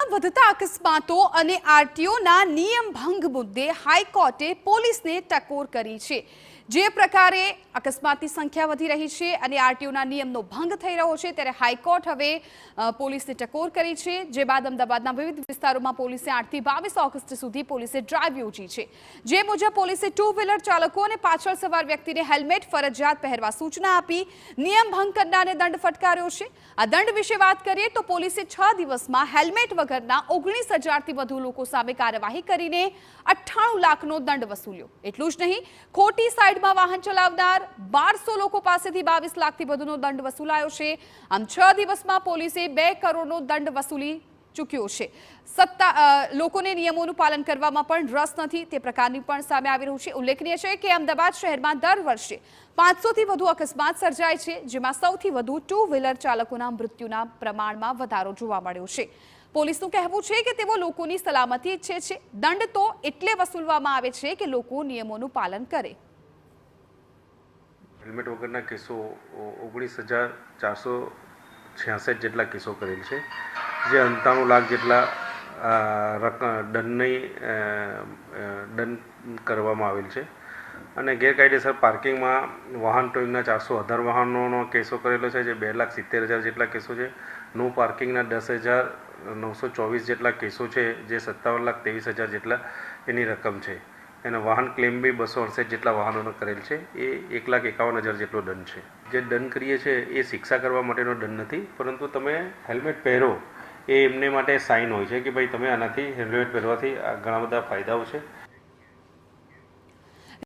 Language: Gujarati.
રાજ્યમાં વધતા અકસ્માતો અને આરટીઓના નિયમ ભંગ મુદ્દે હાઈકોર્ટે પોલીસને ટકોર કરી છે। જે પ્રકારે અકસ્માતની સંખ્યા વધી રહી છે અને આરટીઓના નિયમનો ભંગ થઈ રહ્યો છે ત્યારે હાઈકોર્ટ હવે પોલીસને ટકોર કરી છે। જે બાદ અમદાવાદના વિવિધ વિસ્તારોમાં પોલીસે 8 થી 22 ઓગસ્ટ સુધી પોલીસે ડ્રાઈવ યોજી છે। જે મુજબ પોલીસે ટુ વ્હીલર ચાલકો અને પાછળ સવાર વ્યક્તિને હેલ્મેટ ફરજિયાત પહેરવા સૂચના આપી નિયમ ભંગ કરનારને દંડ ફટકાર્યો છે। આ દંડ વિશે વાત કરીએ તો પોલીસે 6 દિવસમાં હેલ્મેટ વગરના 19,000થી વધુ લોકો સામે કાર્યવાહી કરીને 98 લાખનો દંડ વસૂલ્યો। એટલું જ નહીં, ખોટી સાઈડમાં વાહન ચલાવનાર 1200 લોકો પાસેથી 22 લાખથી વધુનો દંડ વસૂલાયો છે। આમ 6 દિવસમાં પોલીસે 2 કરોડનો દંડ વસૂલી ચૂક્યો છે। લોકોને નિયમોનું પાલન કરવામાં પણ રસ નથી તે પ્રકારની પણ સામે આવી રહ્યું છે। ઉલ્લેખનીય છે કે અમદાવાદ શહેરમાં દર વર્ષે 500થી વધુ અકસ્માત સર્જાય છે, જેમાં સૌથી વધુ ટુ વ્હીલર ચાલકોના મૃત્યુના પ્રમાણમાં વધારો જોવા મળ્યો છે। પોલીસનું કહેવું છે કે તેઓ લોકોની સલામતી ઈચ્છે છે। દંડ તો એટલે વસૂલવામાં આવે છે કે લોકો નિયમોનું પાલન કરે। હેલ્મેટ વગરના કેસો 19,466 જેટલા કેસો કરેલ છે, જે 97 લાખ જેટલા દંડ કરવામાં આવેલ છે। અને ગેરકાયદેસર પાર્કિંગમાં વાહન ટોઈંગના 418 વાહનોનો કેસો કરેલો છે, જે 2,70,000 જેટલા કેસો છે। નો પાર્કિંગના 10,924 જેટલા કેસો છે, જે 57,23,000 જેટલા એની રકમ છે। એના વાહન ક્લેમ બી 268 જેટલા વાહનોનો કરેલ છે, એ 1,51,000 જેટલો દંડ છે। જે દંડ કરીએ છીએ એ શિક્ષા કરવા માટેનો દંડ નથી, પરંતુ તમે હેલ્મેટ પહેરો એ એમને માટે સાઇન હોય છે કે ભાઈ તમે આનાથી હેલ્મેટ પહેરવાથી ઘણા બધા ફાયદાઓ છે।